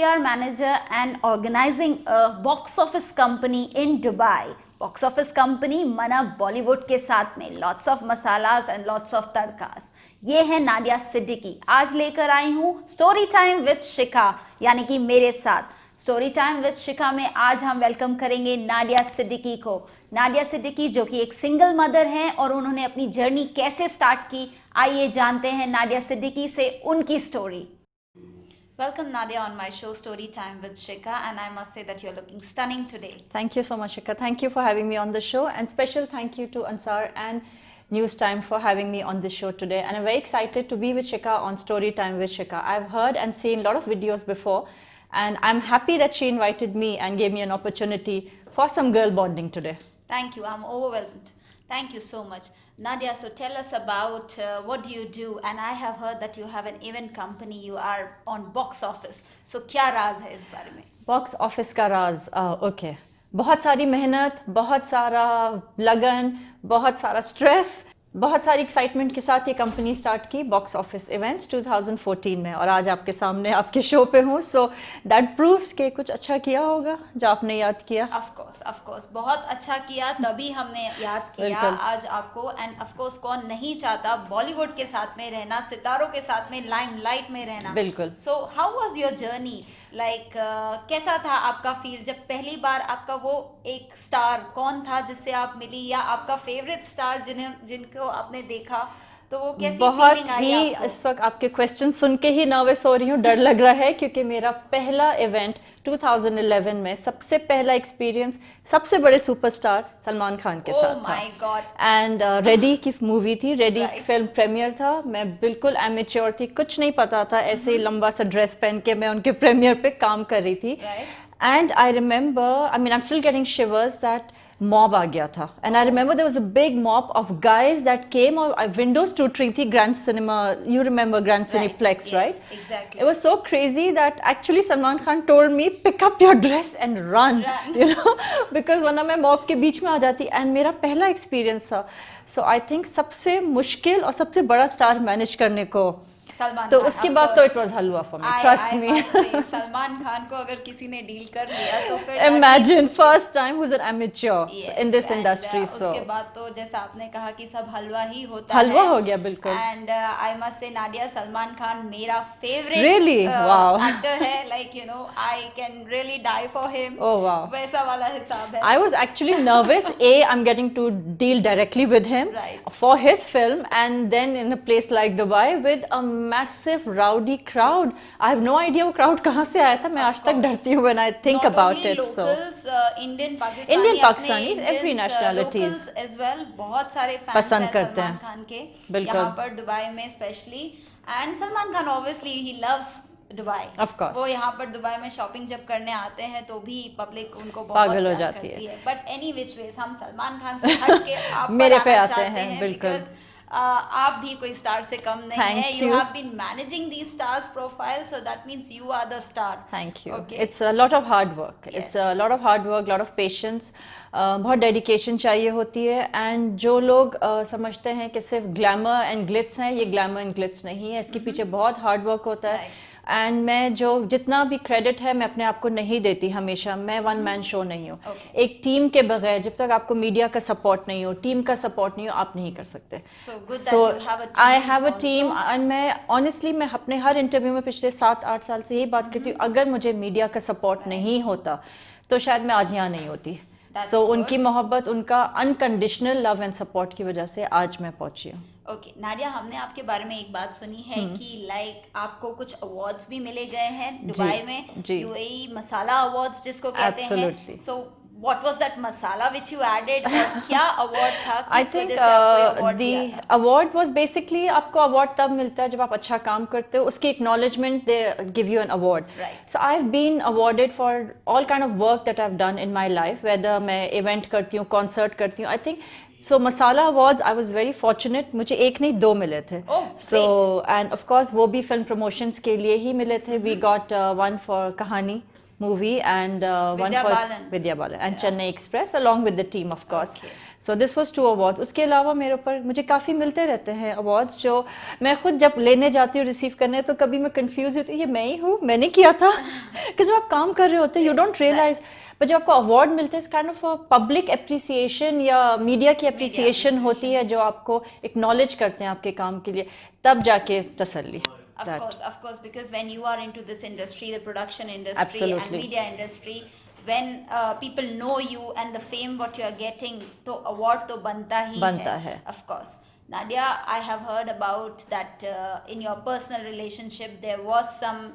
PR manager and organizing a box office company in Dubai. Box office company मना बॉलीवुड के साथ में lots of masalas and lots of तड़कास। ये है नाडिया सिद्दीकी। आज लेकर आई हूँ स्टोरी टाइम विद शिखा, यानी कि मेरे साथ स्टोरी टाइम विद शिखा में आज हम वेलकम करेंगे नाडिया सिद्दीकी को। नाडिया सिद्दीकी जो कि एक सिंगल मदर हैं और उन्होंने अपनी जर्नी कैसे स्टार्ट की, आइए जानते हैं नाडिया सिद्दीकी से उनकी story. Welcome Nadia on my show Story Time with Shikha, and I must say that you're looking stunning today. Thank you so much, Shikha. Thank you for having me on the show, and special thank you to Ansar and News Time for having me on the show today. And I'm very excited to be with Shikha on Story Time with Shikha. I've heard and seen a lot of videos before, and I'm happy that she invited me and gave me an opportunity for some girl bonding today. Thank you. I'm overwhelmed. Thank you so much. Nadia, so tell us about what do you do, and I have heard that you have an event company, you are on box office. So क्या राज है इस बारे में? Box office का राज, okay. बहुत सारी मेहनत, बहुत सारा लगन, बहुत सारा स्ट्रेस, बहुत सारी एक्साइटमेंट के साथ ये कंपनी स्टार्ट की बॉक्स ऑफिस इवेंट्स 2014 में, और आज आपके सामने आपके शो पे हूँ। सो दैट प्रूव्स कि कुछ अच्छा किया होगा जो आपने याद किया। ऑफ कोर्स बहुत अच्छा किया, तभी हमने याद किया आज आपको। एंड ऑफ कोर्स कौन नहीं चाहता बॉलीवुड के साथ में रहना, सितारों के साथ में लाइमलाइट में रहना। बिल्कुल। So how was your journey, like कैसा था आपका फील जब पहली बार आपका वो एक स्टार कौन था जिससे आप मिली, या आपका फेवरेट स्टार जिनको आपने देखा, तो वो कैसी फीलिंग आई ही आपको? इस वक्त आपके क्वेश्चन सुन के ही नर्वस हो रही हूँ, डर लग रहा है, क्योंकि मेरा पहला इवेंट 2011 में सबसे पहला एक्सपीरियंस सबसे बड़े सुपरस्टार सलमान खान के साथ था। My God. एंड रेडी की मूवी थी, रेडी फिल्म प्रीमियर था। मैं बिल्कुल एमेच्योर थी, कुछ नहीं पता था, ऐसे ही लंबा सा ड्रेस पहन के मैं उनके प्रीमियर पे काम कर रही थी। And I remember, I mean I am still getting shivers that mob आ गया था। And I remember there was a big mob of guys that came, और विंडोज टूट रही थी grand cinema, you remember grand cineplex, right? Exactly. It was so crazy that actually Salman Khan told me pick up your dress and run. You know, because वरना मैं mob के बीच में आ जाती। And मेरा पहला एक्सपीरियंस था। सो आई थिंक सबसे मुश्किल और सबसे बड़ा स्टार मैनेज करने को, तो उसके बाद तो it was halwa for me, trust me. Salman Khan को अगर किसी ने डील कर लिया तो फिर imagine first time who is an amateur in this industry. So उसके बाद तो जैसा आपने कहा कि सब हलवा ही होता हलवा है। हो गया बिल्कुल। And I must say Nadia, Salman Khan मेरा फेवरेट Really? Wow. एक्टर है। Like you know I can really die for him. Oh wow. वैसा वाला हिसाब है। I was actually nervous. I'm getting to deal directly with him for his film, and then in a place like Dubai with a massive rowdy crowd. I have no idea वो crowd कहाँ से आया था। मैं आज तक डरती हूँ when I think about it. So Indian Pakistanis, every nationalities as well, बहुत सारे फैंस पसंद करते हैं सलमान खान के बिल्कुल, यहाँ पर दुबई में specially. And Salman Khan obviously he loves Dubai. Of course. वो यहाँ पर दुबई में शॉपिंग जब करने आते हैं तो भी पब्लिक उनको बहुत पागल हो प्यार जाती करती है। बट एनी विच वेज हम सलमान खान से हट के आप मेरे पर पे आना आते चाहते हैं, बिल्कुल। because, आप भी कोई स्टार से कम नहीं Thank है। you. You have been managing these stars profile, so that means you are the star. Thank you. Okay. It's a lot of hard work. Yes. It's a lot of hard work, lot of patience. बहुत dedication चाहिए होती है। And जो लोग समझते हैं कि सिर्फ ग्लैमर एंड ग्लिट्स हैं, ये ग्लैमर एंड ग्लिट्स नहीं है, इसके पीछे बहुत हार्ड वर्क होता है। एंड मैं जो जितना भी क्रेडिट है मैं अपने आप को नहीं देती हमेशा। मैं वन मैन शो नहीं हूँ। एक टीम के बगैर, जब तक आपको मीडिया का सपोर्ट नहीं हो, टीम का सपोर्ट नहीं हो, आप नहीं कर सकते। So I have a team. And मैं ऑनेस्टली मैं अपने हर इंटरव्यू में पिछले 7-8 साल से यही बात कहती हूँ, अगर मुझे मीडिया का सपोर्ट नहीं होता तो शायद मैं आज यहाँ नहीं होती। सो उनकी मोहब्बत, उनका अनकंडीशनल लव एंड सपोर्ट की वजह से आज मैं पहुंची हूँ। ओके नाडिया, हमने आपके बारे में एक बात सुनी है कि लाइक आपको कुछ अवार्ड्स भी मिले गए हैं दुबई में, यूएई मसाला अवार्ड्स जिसको कहते हैं। सो what was that masala which you added, और क्या अवार्ड था? I think the award was basically, आपको अवार्ड तब मिलता है जब आप अच्छा काम करते हो, उसकी acknowledgement they give you an award. So I've been awarded for all kind of work that I've done in my life, whether मैं event करती हूँ, concert करती हूँ। I think so masala awards I was very fortunate, मुझे एक नहीं 2 मिले थे। So and of course वो भी film promotions के लिए ही मिले थे। We got one for कहानी movie and one Vidya for Balan. Vidya Balan and Chennai Express along with the team of course. So this was 2 awards. उसके अलावा मेरे ऊपर मुझे काफ़ी मिलते रहते हैं अवार्ड्स जो मैं खुद जब लेने जाती हूँ रिसीव करने तो कभी मैं कंफ्यूज होती हूँ ये मैं ही हूँ मैंने किया था कि जब आप काम कर रहे होते हैं यू डोंट रियलाइज पर जब आपको अवार्ड मिलते हैं इस काइंड ऑफ पब्लिक एप्रिसिएशन या मीडिया की एप्रिसिएशन होती है जो आपको एक्नॉलेज करते हैं आपके काम के लिए तब जाके तसल्ली. Of course, because when you are into this industry, the production industry Absolutely. and media industry, when people know you and the fame what you are getting, तो award तो बनता है. Of course. Nadia, I have heard about that in your personal relationship there was some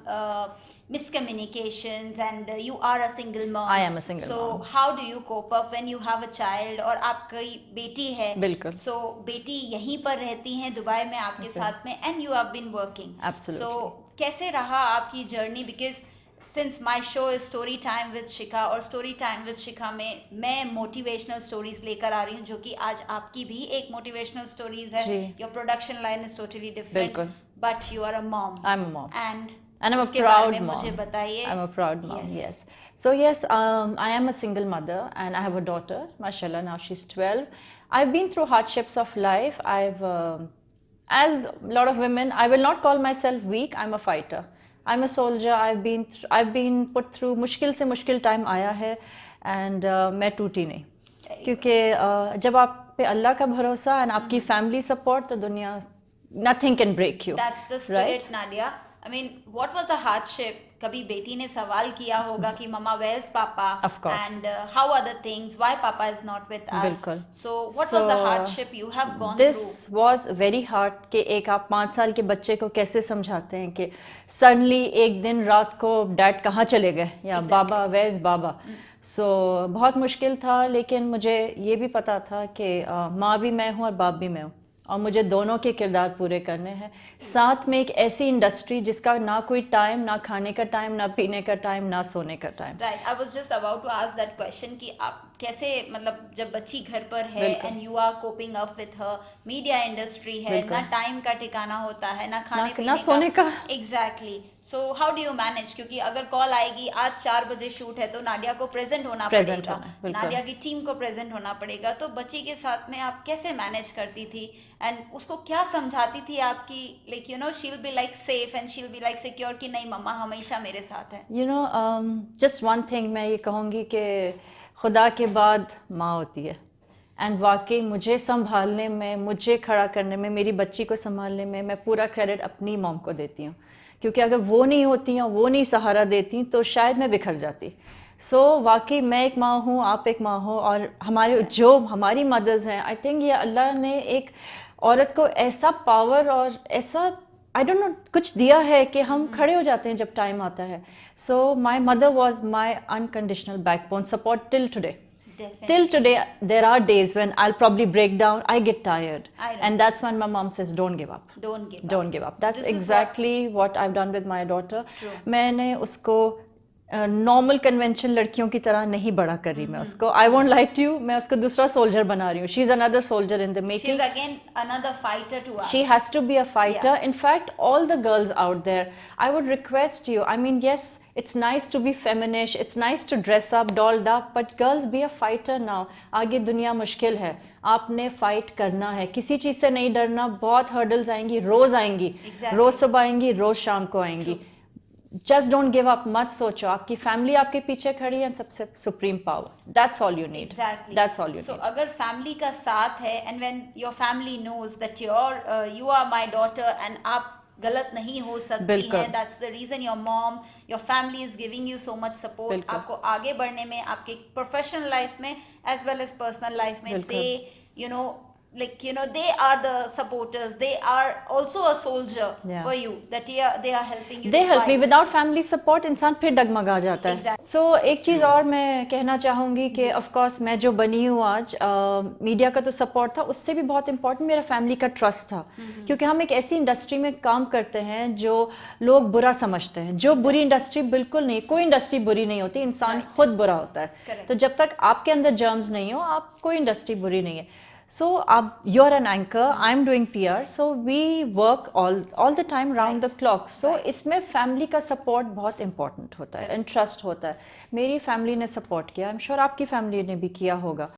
miscommunications and you are a single mom. I am a single so mom. how do you cope up when you have a child और आपकी बेटी है? बिल्कुल. So बेटी यहीं पर रहती हैं दुबई में आपके साथ में and you have been working. Absolutely. So कैसे रहा आपकी journey? Because since my show is story time with Shikha और story time with Shikha में मैं motivational stories लेकर आ रही हूँ जो कि आज आपकी भी एक motivational stories है. Your production line is totally different. बिल्कुल. But you are a mom. I'm a mom. And I'm a उसके proud बारे में mom. मुझे बताइए. I'm a proud mom. Yes. So yes, I am a single mother and I have a daughter. Mashallah, now she's 12. I've been through hardships of life. As a lot of women, I will not call myself weak. I'm a fighter. I'm a soldier. I've been put through मुश्किल से मुश्किल time आया है and मैं टूटी नहीं क्योंकि जब आप पे अल्लाह का भरोसा और आपकी फैमिली सपोर्ट तो दुनिया nothing can break you. That's the spirit, right? Nadia. I mean, what was the hardship? कभी बेटी ने सवाल किया होगा कि मम्मा where's Papa? Of course. And how are the things? Why Papa is not with us? बिल्कुल. So what was the hardship you have gone this through? This was very hard कि एक आप 5 साल के बच्चे को कैसे समझाते हैं कि suddenly एक दिन रात को डैड कहाँ चले गए या बाबा where's बाबा. So बहुत मुश्किल था लेकिन मुझे ये भी पता था कि माँ भी मैं हूँ और बाप भी मैं हूँ और मुझे दोनों के किरदार पूरे करने हैं साथ में एक ऐसी इंडस्ट्री जिसका ना कोई टाइम ना खाने का टाइम ना पीने का टाइम ना सोने का time. Right I was just about to ask that question कि आप कैसे मतलब जब बच्ची घर पर है and you are coping up with her media industry है ना टाइम का ठिकाना होता है ना खाने पीने ना सोने का. Exactly. So how do you manage क्योंकि अगर कॉल आएगी आज 4 बजे शूट है तो नाडिया को प्रेजेंट होना पड़ेगा नाडिया की टीम को प्रेजेंट होना पड़ेगा तो बच्ची के साथ में आप कैसे मैनेज करती थी एंड उसको क्या समझाती थी आपकी like you no she will be like safe and she will be like secure कि नहीं मम्मा हमेशा मेरे साथ है. You know just one thing मैं ये कहूँगी कि खुदा के बाद माँ होती है एंड वाकई मुझे संभालने में मुझे खड़ा करने में मेरी बच्ची को संभालने में मैं पूरा क्रेडिट अपनी मॉम को देती हूँ क्योंकि अगर वो नहीं होती या वो नहीं सहारा देती तो शायद मैं बिखर जाती. सो वाकई मैं एक माँ हूँ आप एक माँ हो और हमारी मदर्स हैं आई थिंक ये अल्लाह ने एक औरत को ऐसा पावर और ऐसा आई डोंट नो कुछ दिया है कि हम खड़े हो जाते हैं जब टाइम आता है. So my mother was my unconditional backbone support till today. Definitely. Till today, there are days when I'll probably break down. I get tired, and that's when my mom says, "Don't give up. Don't give up." That's exactly what I've done with my daughter. True. मैंने उसको normal convention लड़कियों की तरह नहीं बड़ा कर रही मैं उसको. आई वोंट लाइक टू मैं उसको दूसरा सोल्जर बना रही हूँ. She is another soldier in the making. She is again another fighter to us. She has to be a fighter. In fact all the girls out there I would request you I mean yes it's nice to be feminist, it's nice to dress up, dolled up, but girls be a fighter now. आगे दुनिया मुश्किल है, आपने fight करना है, किसी चीज़ से नहीं डरना. बहुत हर्डल्स आएंगी, रोज़ आएंगी. रोज़ सुबह आएंगी, रोज़ शाम को आएंगी. Just don't give up. मत सोचो आपकी फैमिली आपके पीछे खड़ी है. सबसे supreme power. That's all you need. That's all you need. So अगर फैमिली का साथ है and when your family knows that you are my daughter and आप गलत नहीं हो सकती है. That's the reason your mom your family is giving you so much support. आपको आगे बढ़ने में आपके प्रोफेशनल लाइफ में as well as personal life में they you know like you know they are the supporters, they are also a soldier for you that they are helping you. They help me. Without family support इंसान फिर डगमगा जाता है. So एक चीज़ और मैं कहना चाहूँगी कि of course मैं जो बनी हूँ आज मीडिया का तो सपोर्ट था उससे भी बहुत इम्पोर्टेंट मेरा फैमिली का ट्रस्ट था क्योंकि हम एक ऐसी इंडस्ट्री में काम करते हैं जो लोग बुरा समझते हैं. जो बुरी इंडस्ट्री बिल्कुल नहीं. कोई इंडस्ट्री बुरी नहीं होती. इंसान खुद बुरा होता है. तो जब तक आपके अंदर जर्म्स नहीं हो आप कोई इंडस्ट्री बुरी नहीं है. So you're an anchor, I'm doing PR, so we work all the time round the clock. So इसमें फैमिली का सपोर्ट बहुत इंपॉर्टेंट होता है एंड ट्रस्ट होता है. मेरी फैमिली ने सपोर्ट किया, आई एम श्योर आपकी फैमिली ने भी किया होगा.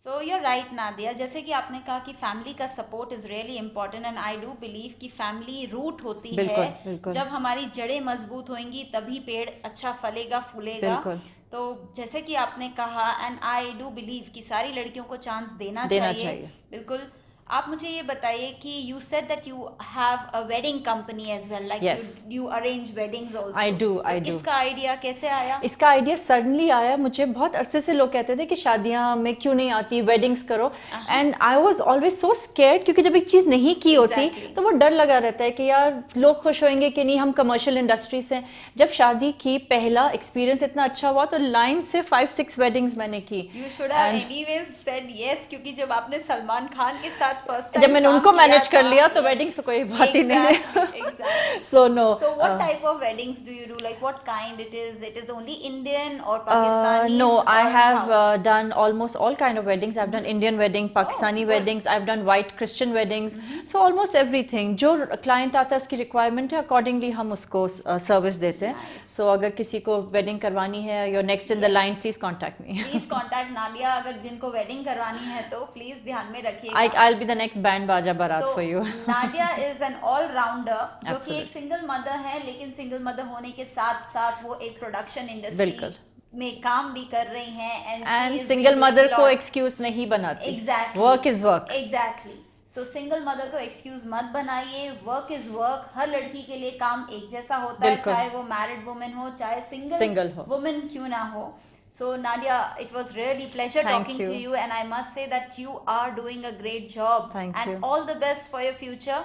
सो यूर राइट नादिया, जैसे कि आपने कहा कि फैमिली का support is really important and I do believe कि फैमिली रूट होती बिल्कुल, है. बिल्कुल. जब हमारी जड़ें मजबूत होंगी तभी पेड़ अच्छा फलेगा फूलेगा. बिल्कुल. तो जैसे कि आपने कहा एंड आई डू बिलीव कि सारी लड़कियों को चांस देना चाहिए. बिल्कुल. आप मुझे ये बताइए कि you said that you have a wedding company as well, like you arrange weddings also. I do. इसका आइडिया कैसे आया? इसका आइडिया सडनली आया. मुझे बहुत अरसे से लोग कहते थे कि शादियां में क्यों नहीं आती, वेडिंग्स करो, and I was always so scared, क्योंकि जब एक चीज़ नहीं की होती तो वो डर लगा रहता है कि यार लोग खुश होंगे कि नहीं, हम कमर्शियल इंडस्ट्री से. जब शादी की, पहला एक्सपीरियंस इतना अच्छा हुआ, तो लाइन से 5-6 वेडिंग्स मैंने की. You should have anyways said yes, क्योंकि जब आपने सलमान खान के साथ फर्स्ट जब मैंने उनको मैनेज कर लिया तो वेडिंग्स तो कोई बात ही नहीं है. So no. So what type of weddings do you do? Like what kind it is? It is only Indian or Pakistani? No, I have done almost all kind of weddings. I've done Indian wedding, Pakistani weddings. I've done white Christian weddings. So almost everything. जो client आता है उसकी requirement है, accordingly हम उसको service देते हैं. So अगर किसी को wedding करवानी है, you're next in the line, please contact me. Please contact Nadia. अगर जिनको wedding करवानी है तो please ध्यान में रखिएगा. I'll be the next band बाजा बारात for you. Nadia is an all-rounder, जो कि एक single mother है, लेकिन single mother होने के साथ-साथ वो एक production industry में काम भी कर रही हैं. And single mother को excuse नहीं बनाती. Exactly. Work is work. Exactly. So single mother को excuse मत बनाइए. Work is work. हर लड़की के लिए काम एक जैसा होता है, चाहे वो married woman हो, चाहे single woman क्यों ना हो. So Nadia, it was really pleasure talking to you, and I must say that you are doing a great job. Thank you. And all the best for your future.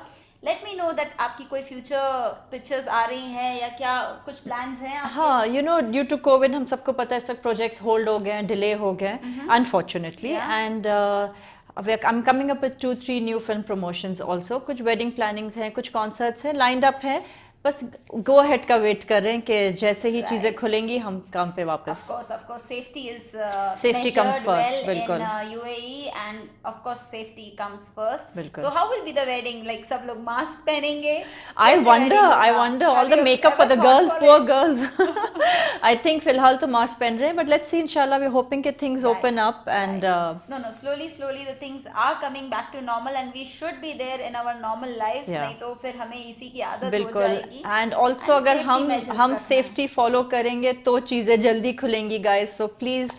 Let me know that आपकी कोई future pictures आ रही हैं या क्या कुछ plans हैं आपके? हाँ, you know, due to COVID हम सबको पता है सब projects hold हो गए, delay हो गए, unfortunately. And I'm coming up with 2-3 new film promotions also. कुछ wedding plannings हैं, कुछ concerts हैं, lined up है. बस गो अहेड का वेट कर रहे हैं कि जैसे ही चीजें खुलेंगी हम काम पे वापस. Of course, safety comes first. बिल्कुल. In UAE, and of course safety comes first. बिल्कुल. So how will be the wedding? Like सब लोग मास्क पहनेंगे? I wonder all the makeup for the girls, poor girls. I think फिलहाल तो mask पहन रहे हैं, but let's see, inshallah we're hoping that things open up and no, slowly the things are coming back to normal, and we should be there in our normal lives. नहीं तो फिर हमें इसी की आदत हो जाएगी. एंड ऑल्सो अगर हम सेफ्टी फॉलो करेंगे तो चीजें जल्दी खुलेंगी guys. So please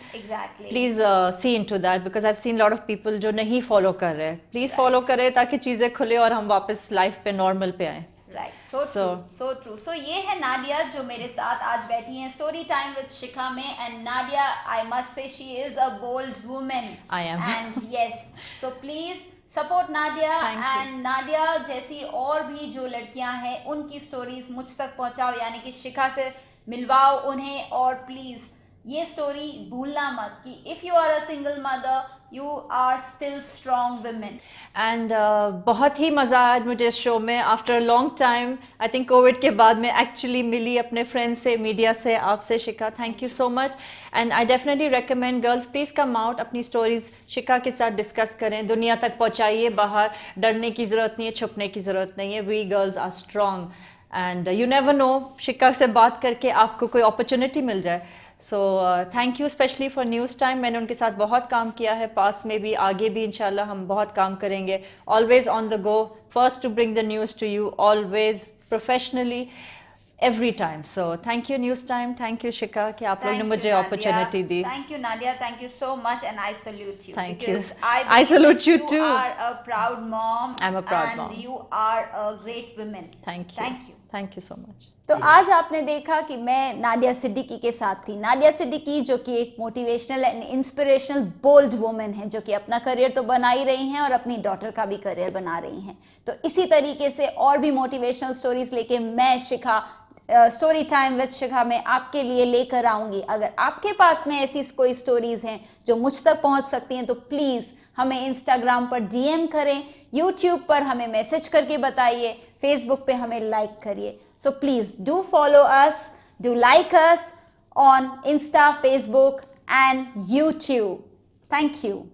see into that, because I have seen lot of people जो नहीं फॉलो कर रहे. प्लीज फॉलो करें ताकि चीजें खुले और हम वापस लाइफ पे नॉर्मल पे आए. Right, so true. So ये है नादिया जो मेरे साथ आज बैठी हैं स्टोरी टाइम विद शिखा में. And Nadia, I must say she is a bold woman. I am. And yes, so please support Nadia. And Nadia जैसी और भी जो लड़कियां हैं उनकी स्टोरीज मुझ तक पहुंचाओ, यानी कि शिखा से मिलवाओ उन्हें. और प्लीज ये स्टोरी भूलना मत कि if you are a single mother, you are still strong women. And बहुत ही मज़ा आया मुझे इस शो में. After long time, I think covid के बाद में एक्चुअली मिली अपने फ्रेंड्स से, मीडिया से, आपसे Shikha. Thank you so much. And I definitely recommend girls, please come out, अपनी स्टोरीज शिखा के साथ डिस्कस करें, दुनिया तक पहुँचाइए. बाहर डरने की ज़रूरत नहीं है, छुपने की ज़रूरत नहीं है. We girls are strong and you never know, Shikha से बात करके आपको कोई अपॉर्चुनिटी मिल जाए. So thank you specially for news time. मैंने उनके साथ बहुत काम किया है पास में भी, आगे भी इंशाल्लाह हम बहुत काम करेंगे. Always on the go, first to bring the news to you, always professionally, every time. So thank you News Time, thank you Shika कि आप लोग ने मुझे opportunity the. Thank you Nadia, thank you so much, and I salute you. Thank you. I salute you too. You are a proud mom. I'm a proud mom. And you are a great woman. Thank you. Thank you so much. तो आज आपने देखा कि मैं नादिया सिद्दीकी के साथ थी. नादिया सिद्दीकी जो कि एक motivational and inspirational bold women है, जो कि अपना करियर तो बना ही रही हैं और अपनी डॉटर का भी करियर बना रही हैं. तो इसी तरीके से और भी मोटिवेशनल स्टोरीज लेके मैं शिखा स्टोरी टाइम विद शिखा में आपके लिए लेकर आऊँगी. अगर आपके पास में ऐसी कोई स्टोरीज हैं जो मुझ तक पहुँच सकती हैं तो प्लीज़ हमें इंस्टाग्राम पर DM करें, यूट्यूब पर हमें मैसेज करके बताइए, फेसबुक पे हमें लाइक करिए. So please do follow us, do like us on Insta, Facebook and YouTube. Thank you.